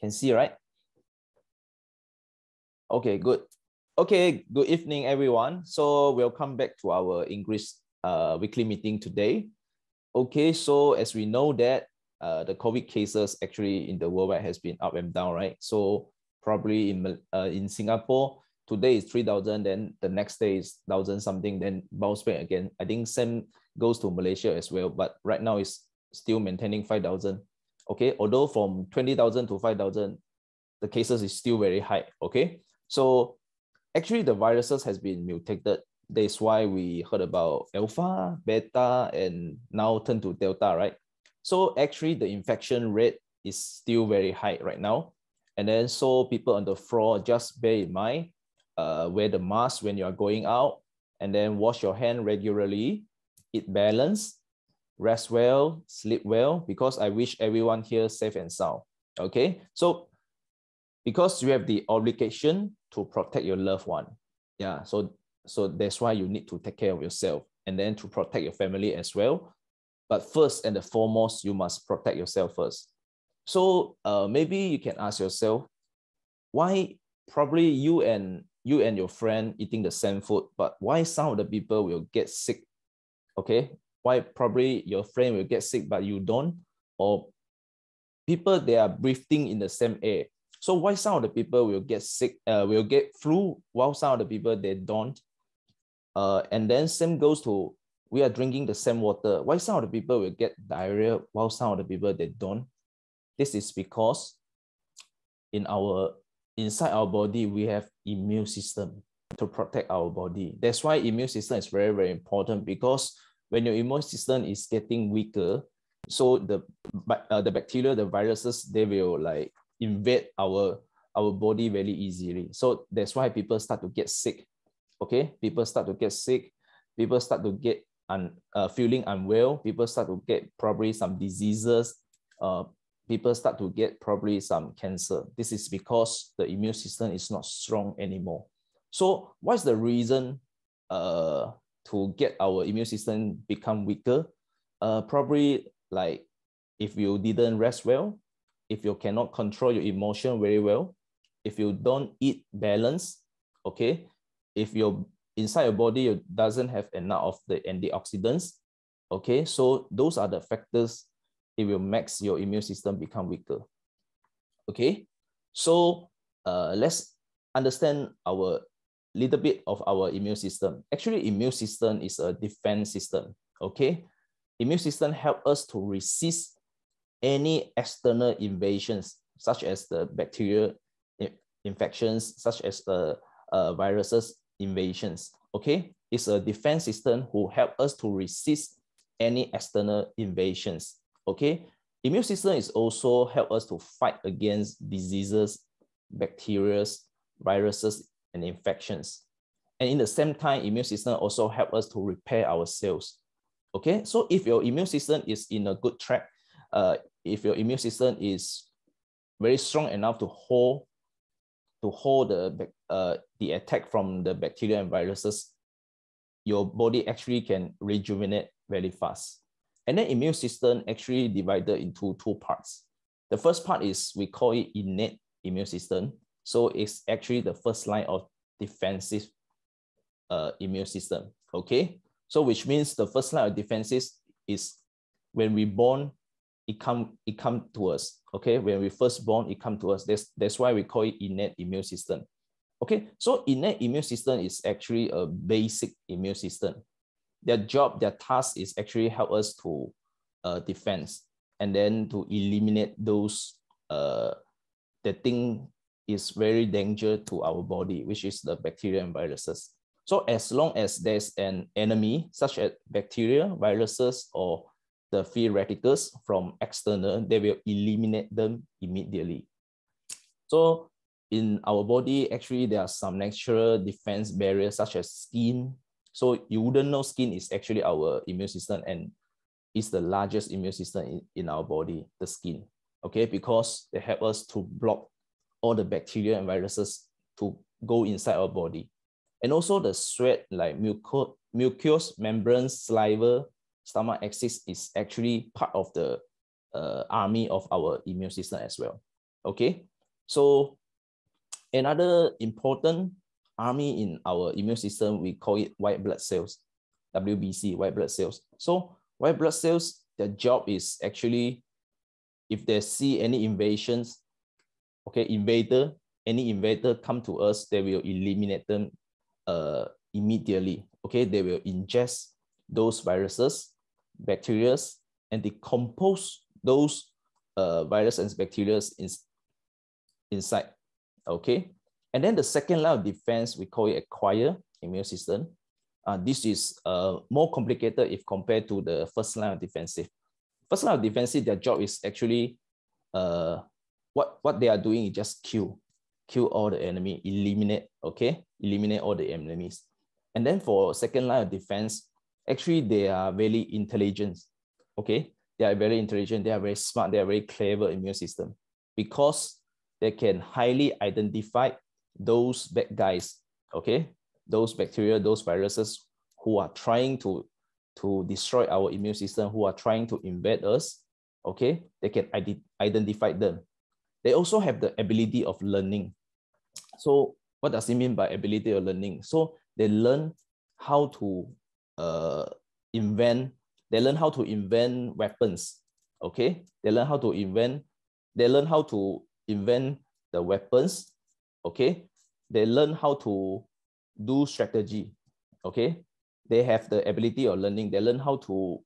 Can see, right? Okay, good. Okay, good evening, everyone. So welcome back to our English weekly meeting today. Okay, so as we know that the COVID cases actually in the worldwide has been up and down, right? So probably in Singapore, today is 3,000, then the next day is 1,000 something, then bounce back again. I think same goes to Malaysia as well, but right now it's still maintaining 5,000. Okay, although from 20,000 to 5,000, the cases is still very high. Okay, so actually the viruses has been mutated. That's why we heard about alpha, beta, and now turn to delta, right? So actually the infection rate is still very high right now. And then so people on the floor, just bear in mind, wear the mask when you are going out, and then wash your hand regularly, eat balanced, rest well, sleep well, because I wish everyone here safe and sound. Okay, so because you have the obligation to protect your loved one. Yeah, so that's why you need to take care of yourself and then to protect your family as well. But first and the foremost, you must protect yourself first. So maybe you can ask yourself, why probably you and your friend eating the same food, but why some of the people will get sick? Okay, why probably your friend will get sick, but you don't? Or people, they are breathing in the same air. So why some of the people will get sick, will get flu, while some of the people, they don't? And then same goes to, we are drinking the same water. Why some of the people will get diarrhea, while some of the people, they don't? This is because inside our body, we have immune system to protect our body. That's why immune system is very, very important, because when your immune system is getting weaker, so the bacteria, the viruses, they will like invade our body very easily. So that's why people start to get sick. Okay, people start to get sick. People start to get feeling unwell. People start to get probably some diseases. People start to get probably some cancer. This is because the immune system is not strong anymore. So what's the reason to get our immune system become weaker? Probably like if you didn't rest well, if you cannot control your emotion very well, if you don't eat balance, okay, if your inside your body doesn't have enough of the antioxidants, okay, so those are the factors. It will make your immune system become weaker. Okay, so let's understand our little bit of our immune system. Actually, immune system is a defense system. Okay, immune system help us to resist any external invasions, such as the bacterial infections, such as the viruses invasions. Okay, it's a defense system who help us to resist any external invasions. Okay, immune system is also help us to fight against diseases, bacteria, viruses, and infections. And in the same time, immune system also help us to repair our cells. Okay, so if your immune system is in a good track, if your immune system is very strong enough to hold the attack from the bacteria and viruses, your body actually can rejuvenate very fast. And then immune system actually divided into two parts. The first part is, we call it innate immune system. So it's actually the first line of defensive immune system. Okay, so which means the first line of defenses is when we born, it come to us. Okay, when we first born, it come to us. That's why we call it innate immune system. Okay, so innate immune system is actually a basic immune system. Their job, their task is actually help us to defense, and then to eliminate those the thing is very dangerous to our body, which is the bacteria and viruses. So as long as there's an enemy, such as bacteria, viruses, or the free radicals from external, they will eliminate them immediately. So in our body, actually, there are some natural defense barriers, such as skin. So you wouldn't know skin is actually our immune system, and it's the largest immune system in our body, the skin. Okay, because they help us to block all the bacteria and viruses to go inside our body. And also the sweat, like mucous membranes, saliva, stomach axis is actually part of the army of our immune system as well. Okay, So another important army in our immune system, we call it white blood cells, WBC, white blood cells. So white blood cells, their job is actually, if they see any invasions, okay, any invader come to us, they will eliminate them immediately. Okay, they will ingest those viruses, bacteria, and decompose those virus and bacteria inside. Okay, and then the second line of defense, we call it acquired immune system. This is more complicated if compared to the first line of defensive. First line of defensive, their job is actually what they are doing is just kill all the enemy, eliminate, okay, eliminate all the enemies. And then for second line of defense, actually they are very intelligent, okay, they are very intelligent, they are very smart, they are very clever immune system, because they can highly identify those bad guys, okay, those bacteria, those viruses who are trying to destroy our immune system, who are trying to invade us, okay, they can identify them. They also have the ability of learning. So what does it mean by ability of learning? So they learn how to invent weapons, okay? They learn how to invent the weapons, okay? They learn how to do strategy, okay? They have the ability of learning. They learn how to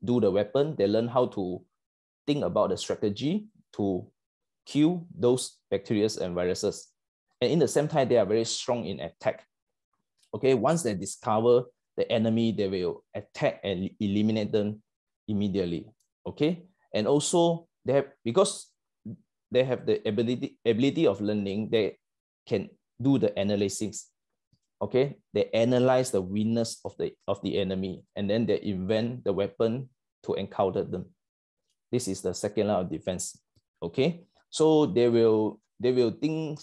do the weapon. They learn how to think about the strategy to kill those bacteria and viruses. And in the same time, they are very strong in attack. Okay, once they discover the enemy, they will attack and eliminate them immediately. Okay, and also because they have the ability of learning, they can do the analysis. Okay, they analyze the weakness of the enemy, and then they invent the weapon to encounter them. This is the second line of defense. Okay, so they will think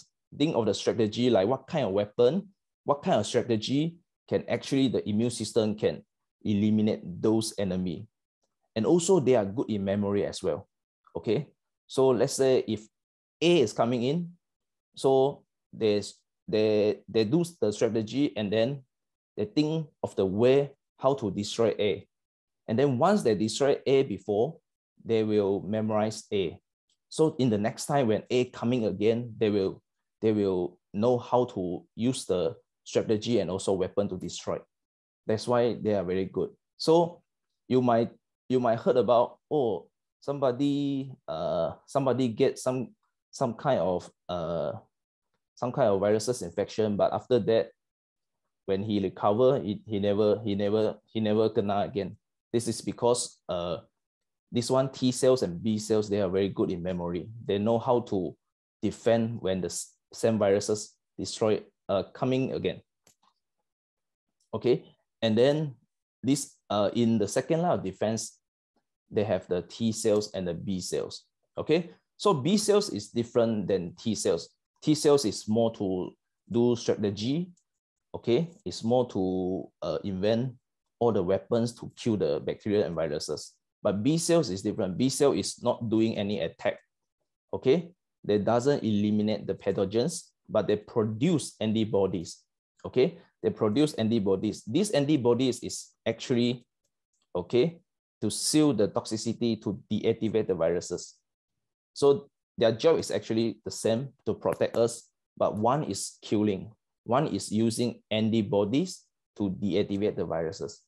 of the strategy, like what kind of weapon, what kind of strategy can actually the immune system can eliminate those enemy. And also they are good in memory as well. Okay, so let's say if A is coming in, so they do the strategy, and then they think of the way how to destroy A. And then once they destroy A before, they will memorize A. So in the next time when A coming again, they will know how to use the strategy and also weapon to destroy. That's why they are very good. So you might heard about, oh, somebody get some kind of viruses infection, but after that, when he recover, he never kena again. This is because this one, T cells and B cells, they are very good in memory. They know how to defend when the same viruses destroy coming again. Okay, and then this in the second line of defense, they have the T cells and the B cells. Okay, so B cells is different than T cells. T cells is more to do strategy. Okay, it's more to invent all the weapons to kill the bacteria and viruses. But B cells is different. B cell is not doing any attack. Okay, they doesn't eliminate the pathogens, but they produce antibodies. Okay, they produce antibodies. These antibodies is actually, okay, to seal the toxicity, to deactivate the viruses. So their job is actually the same, to protect us, but one is killing, one is using antibodies to deactivate the viruses.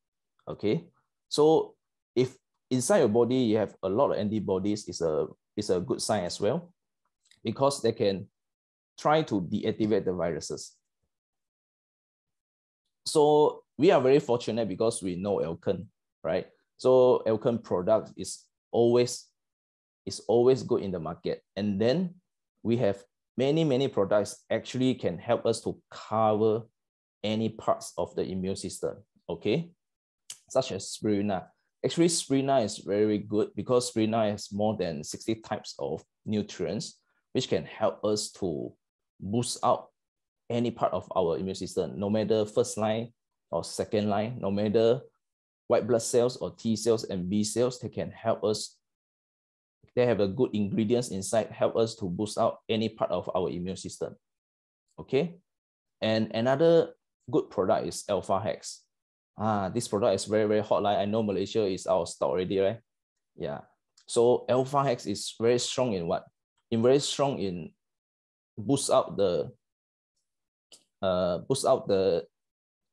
Okay, so if inside your body you have a lot of antibodies, is a good sign as well, because they can try to deactivate the viruses. So we are very fortunate because we know Alkan, right? So Alkan product is always good in the market. And then we have many products actually can help us to cover any parts of the immune system, okay? Such as spirulina. Actually, spirulina is very good because spirulina has more than 60 types of nutrients, which can help us to boost out any part of our immune system, no matter first line or second line, no matter white blood cells or T cells and B cells, they can help us they have a good ingredients inside, help us to boost out any part of our immune system. Okay. And another good product is Alpha Hex. This product is very, very hot. Like I know Malaysia is out of stock already, right? Yeah. So Alpha Hex is very strong in what? Very strong in boost out the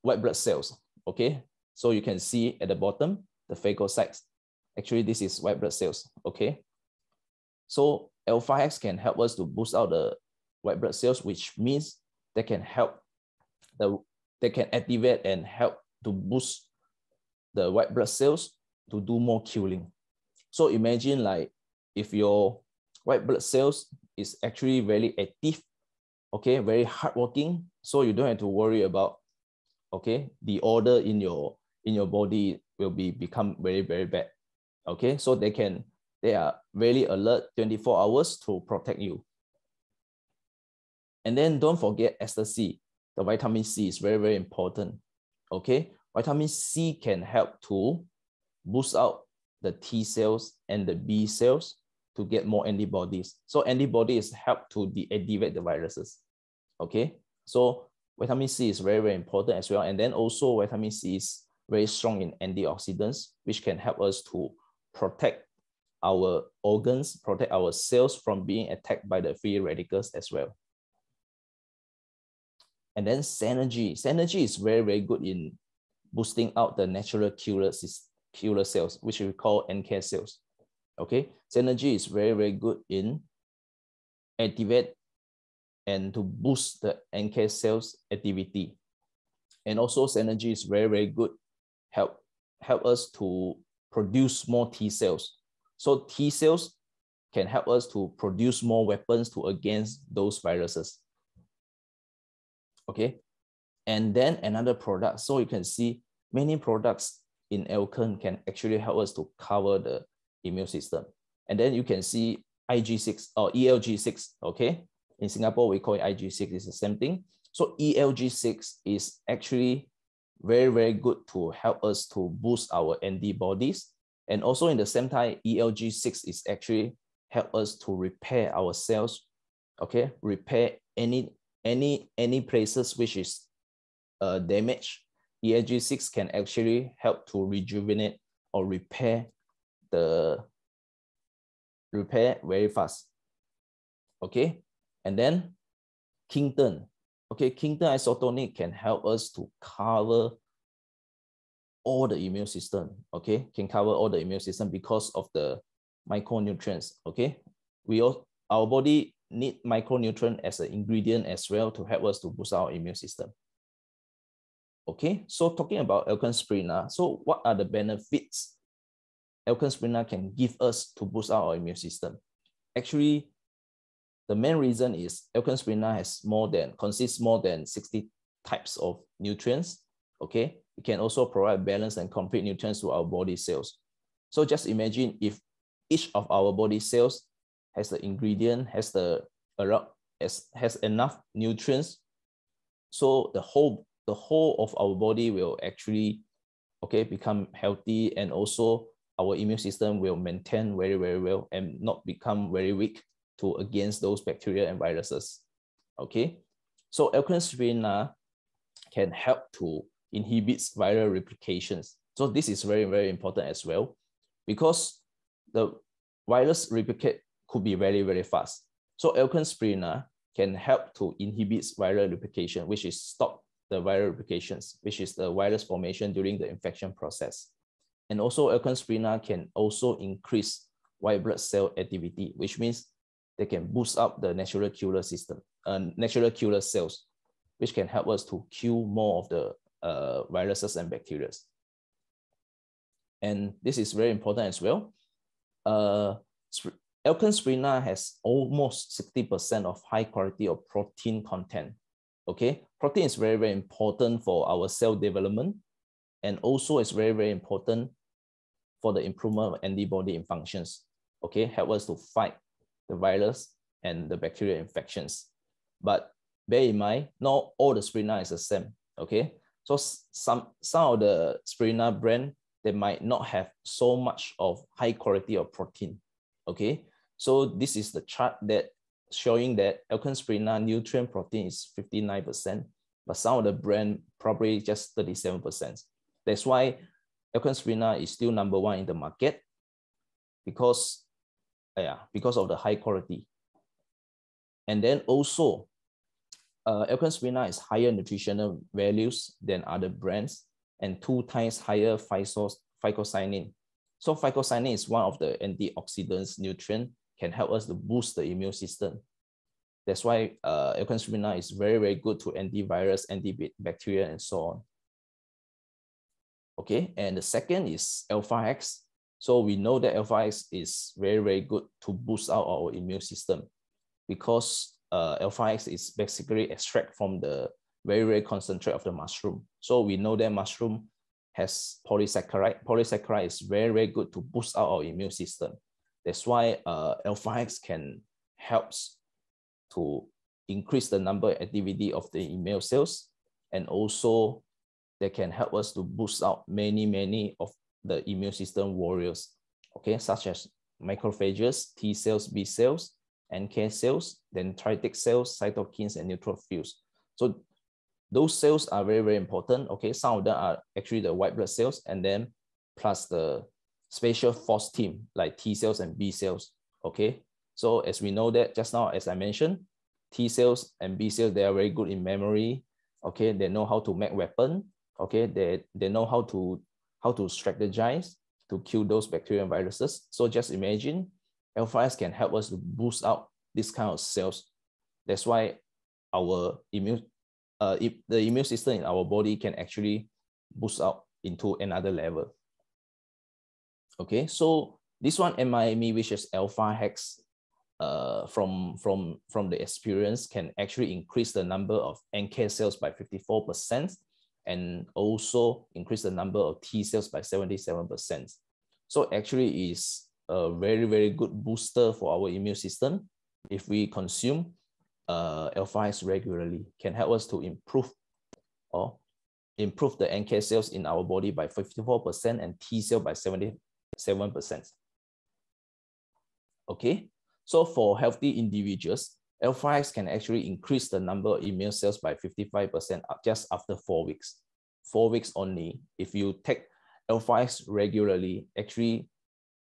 white blood cells. Okay. So you can see at the bottom, the phagocytes. Actually, this is white blood cells. Okay. So Alpha Hex can help us to boost out the white blood cells, which means they can help they can activate and help to boost the white blood cells to do more killing. So imagine like if your white blood cells is actually very active, okay, very hardworking, so you don't have to worry about, okay, the order in your body will become very, very bad. Okay, so they are very alert 24 hours to protect you. And then don't forget Ester C. The vitamin C is very, very important. Okay, vitamin C can help to boost out the T cells and the B cells to get more antibodies. So antibodies help to deactivate the viruses. Okay, so vitamin C is very, very important as well. And then also vitamin C is very strong in antioxidants, which can help us to protect our organs, protect our cells from being attacked by the free radicals as well. And then Synergy. Synergy is very, very good in boosting out the natural killer cells, which we call NK cells. Okay, Synergy is very, very good in activate and to boost the NK cells activity. And also Synergy is very, very good, help us to produce more T cells. So T cells can help us to produce more weapons to against those viruses. Okay, and then another product. So you can see many products in Alken can actually help us to cover the immune system. And then you can see IG6 or ELG6, okay? In Singapore, we call it IG6, it's the same thing. So ELG6 is actually very, very good to help us to boost our antibodies. And also in the same time, ELG6 is actually help us to repair our cells, okay? Repair any places which is damaged. ELG6 can actually help to rejuvenate or repair very fast. Okay, and then Kington. Okay, Kington isotonic can help us to cover all the immune system. Okay, can cover all the immune system because of the micronutrients. Okay, our body need micronutrient as an ingredient as well to help us to boost our immune system. Okay, so talking about Alken Spirina, so what are the benefits Alken Spirina can give us to boost our immune system? Actually, the main reason is Alken Spirina consists more than 60 types of nutrients. Okay, it can also provide balanced and complete nutrients to our body cells. So just imagine if each of our body cells has the ingredient, has enough nutrients, so the whole of our body will actually, okay, become healthy, and also our immune system will maintain very, very well and not become very weak to against those bacteria and viruses. Okay, so Alken Spirina can help to inhibit viral replications. So this is very, very important as well, because the virus replicate could be very, very fast. So Alken Spirina can help to inhibit viral replication, which is stop the viral replications, which is the virus formation during the infection process. And also Alken Spirina can also increase white blood cell activity, which means they can boost up the natural killer system, natural killer cells, which can help us to kill more of the viruses and bacteria. And this is very important as well. Alken Spirina has almost 60% of high quality of protein content. Okay, protein is very, very important for our cell development, and also it's very, very important for the improvement of antibody functions. Okay, help us to fight the virus and the bacterial infections. But bear in mind, not all the Spirina is the same. Okay, so some of the Spirina brand, they might not have so much of high quality of protein. Okay, So this is the chart that showing that Alkaline Spirulina nutrient protein is 59%, but some of the brand probably just 37%. That's why Alkaline Spirulina is still number one in the market because of the high quality. And then also, Alkaline Spirulina is higher nutritional values than other brands and 2 times higher phycocyanin. So phycocyanin is one of the antioxidants nutrient, can help us to boost the immune system. That's why Alkaline Spirulina is very, very good to antivirus, antibacterial, and so on. Okay, and the second is Alpha X. So we know that Alpha X is very, very good to boost out our immune system because Alpha X is basically extract from the very, very concentrate of the mushroom. So we know that mushroom has polysaccharide. Polysaccharide is very, very good to boost out our immune system. That's why Alpha X can help to increase the number and activity of the immune cells, and also they can help us to boost out many of the immune system warriors, okay, such as macrophages, T cells, B cells, NK cells, dendritic cells, cytokines, and neutrophils. So those cells are very, very important. Okay, some of them are actually the white blood cells, and then plus the special force team like T cells and B cells. Okay, so as we know that just now, as I mentioned, T cells and B cells, they are very good in memory. Okay, they know how to make weapon. Okay, they know how to strategize to kill those bacteria and viruses. So just imagine Alpha X can help us to boost out this kind of cells. That's why our the immune system in our body can actually boost out into another level. Okay, so this one MIME, which is Alpha Hex, from the experience, can actually increase the number of NK cells by 54%, and also increase the number of T cells by 77%. So actually is a very, very good booster for our immune system. If we consume Alpha X regularly, can help us to improve the NK cells in our body by 54% and T cell by 77%. Okay, so for healthy individuals, Alpha X can actually increase the number of immune cells by 55% just after 4 weeks. 4 weeks only. If you take Alpha X regularly, actually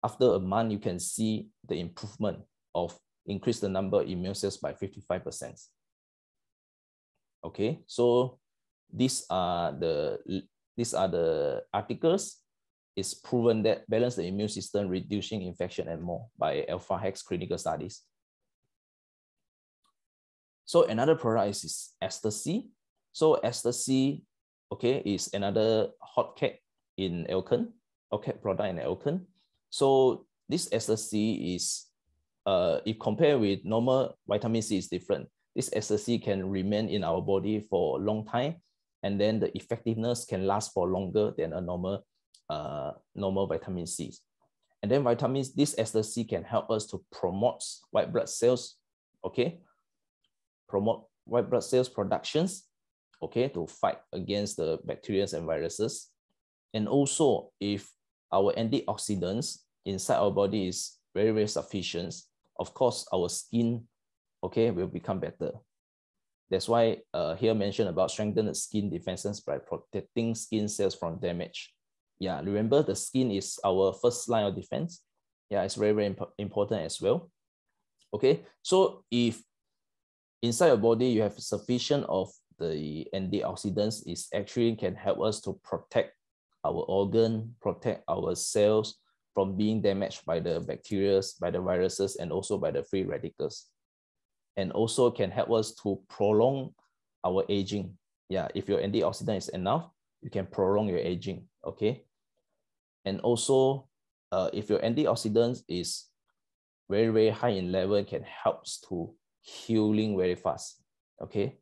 after a month, you can see the improvement of increase the number of immune cells by 55%. Okay, so these are the articles. It's proven that balance the immune system, reducing infection and more by Alpha Hex clinical studies. So another product is Ecstasy. So Ecstasy, okay, is another hot cake in Alkaline, hot product in Alkaline. So this Ecstasy is, if compared with normal vitamin C, is different. This Ecstasy can remain in our body for a long time, and then the effectiveness can last for longer than a normal vitamin C. And then this Ecstasy can help us to promote white blood cells, okay? Promote white blood cells productions, okay, to fight against the bacteria and viruses. And also, if our antioxidants inside our body is very, very sufficient, of course, our skin, okay, will become better. That's why here mentioned about strengthen the skin defenses by protecting skin cells from damage. Yeah, remember the skin is our first line of defense. Yeah, it's very, very important as well. Okay, so if inside your body you have sufficient of the antioxidants, it actually can help us to protect our organ, protect our cells from being damaged by the bacteria, by the viruses, and also by the free radicals. And also can help us to prolong our aging. Yeah, if your antioxidant is enough, you can prolong your aging, okay? And also, if your antioxidant is very, very high in level, it can help to healing very fast, okay?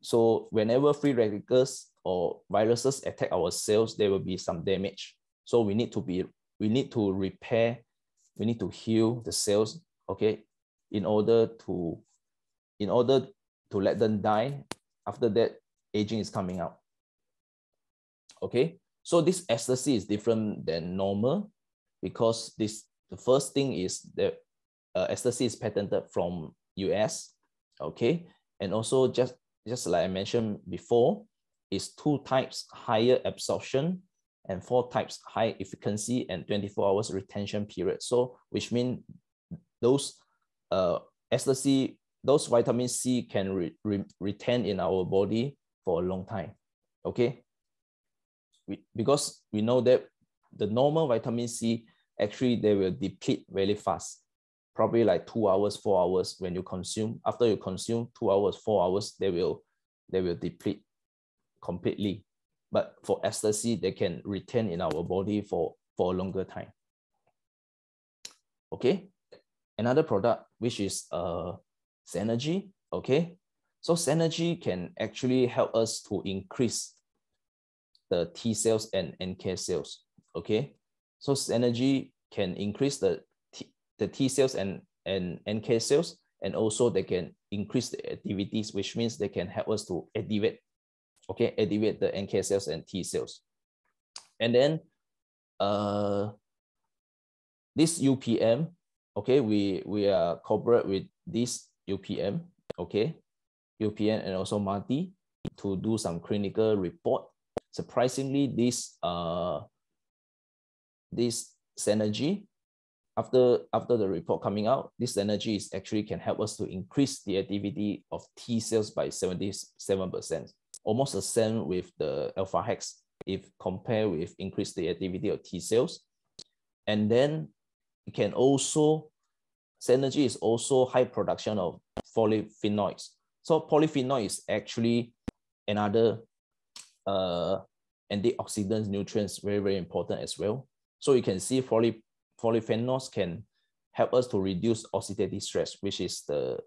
So whenever free radicals or viruses attack our cells, there will be some damage. So we need to repair, we need to heal the cells, okay, in order to let them die. After that, aging is coming out. Okay, so this Ecstasy is different than normal because the first thing is that ecstasy is patented from US, okay? And also just like I mentioned before, is 2 types, higher absorption, and 4 types, high efficacy and 24 hours retention period. So which means those ecstasy, those vitamin C can retain in our body for a long time, okay? Because we know that the normal vitamin C, actually they will deplete very fast, probably like 2 hours, 4 hours when you consume. After you consume 2 hours, 4 hours, they will deplete completely. But for ecstasy, they can retain in our body for a longer time. Okay, another product which is Synergy. Okay, so Synergy can actually help us to increase the T cells and NK cells. Okay, so Synergy can increase the T cells and NK cells, and also they can increase the activities, which means they can help us to activate, okay, activate the NK cells and T cells. And then this UPM, okay, we are cooperate with this UPM, okay, UPM and also MATI to do some clinical report. Surprisingly, this Synergy, after the report coming out, this Synergy is actually can help us to increase the activity of T cells by 77%, almost the same with the alpha hex if compared with increase the activity of T cells. And then it can also, Synergy is also high production of polyphenols. So polyphenol is actually another antioxidant nutrients, very, very important as well. So you can see polyphenols can help us to reduce oxidative stress, which is the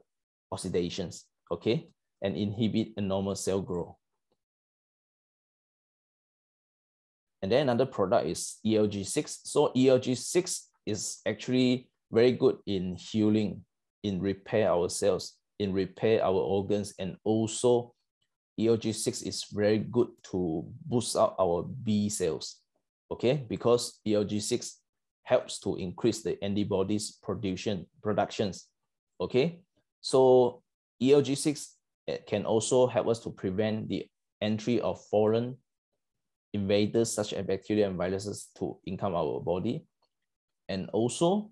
oxidations, okay, and inhibit a normal cell growth. And then another product is ELG6. So ELG6 is actually very good in healing, in repair our cells, in repair our organs, and also ELG6 is very good to boost up our B cells, okay, because ELG6 helps to increase the antibodies productions, okay. So ELG6 can also help us to prevent the entry of foreign invaders such as bacteria and viruses to income our body. And also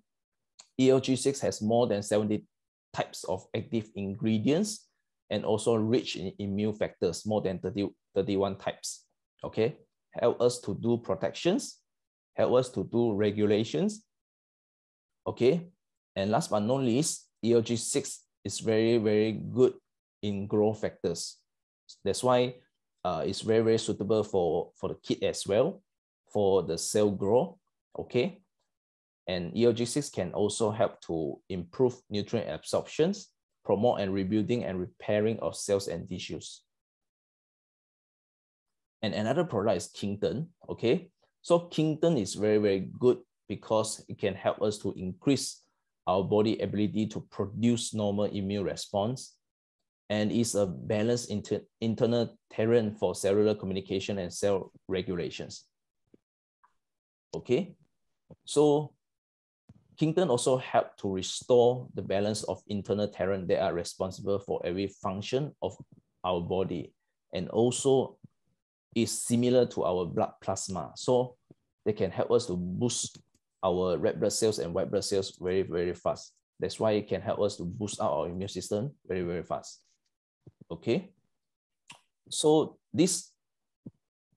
ELG6 has more than 70 types of active ingredients and also rich in immune factors, more than 31 types, okay. Help us to do protections, help us to do regulations, okay. And last but not least, ELG6 is very, very good in growth factors. That's why it's very, very suitable for the kid as well, for the cell growth, okay. And ELG6 can also help to improve nutrient absorptions, promote and rebuilding and repairing of cells and tissues. And another product is Kington, okay. So Kington is very, very good because it can help us to increase our body ability to produce normal immune response, and is a balanced internal terrain for cellular communication and cell regulations. Okay, so Kington also help to restore the balance of internal terrain that are responsible for every function of our body, and also is similar to our blood plasma. So they can help us to boost our red blood cells and white blood cells very, very fast. That's why it can help us to boost up our immune system very, very fast. Okay, so these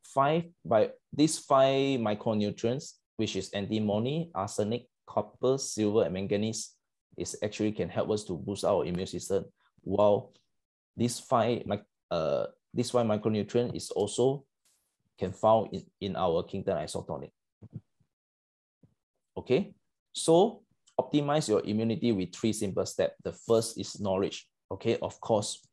five micronutrients, which is antimony, arsenic, copper, silver, and manganese, is actually can help us to boost our immune system. While these five micronutrient is also can found in our Kington isotonic. Okay, so optimize your immunity with 3 simple steps. The first is knowledge. Okay, of course,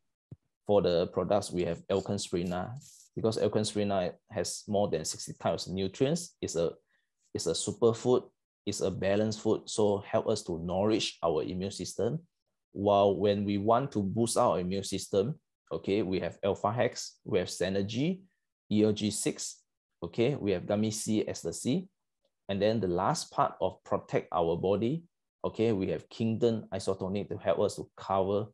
for the products we have Alkaline Spirina, because Alkaline Spirina has more than 60 types of nutrients. It's a superfood. It's a balanced food, so help us to nourish our immune system. While when we want to boost our immune system, okay, we have alpha hex, we have Synergy, ELG6, okay, we have gummy C ecstasy, and then the last part of protect our body Okay, we have Kingdom isotonic to help us to cover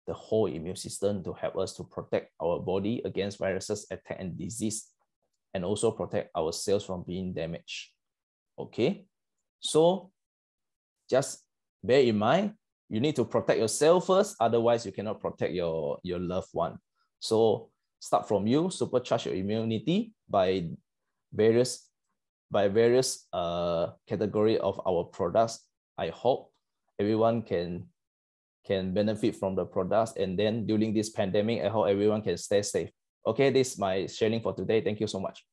the whole immune system, to help us to protect our body against viruses, attack, and disease, and also protect our cells from being damaged. Okay, so just bear in mind, you need to protect yourself first, otherwise you cannot protect your loved one. So start from you, supercharge your immunity by various category of our products. I hope everyone can benefit from the products, and then during this pandemic, I hope everyone can stay safe. Okay, this is my sharing for today. Thank you so much.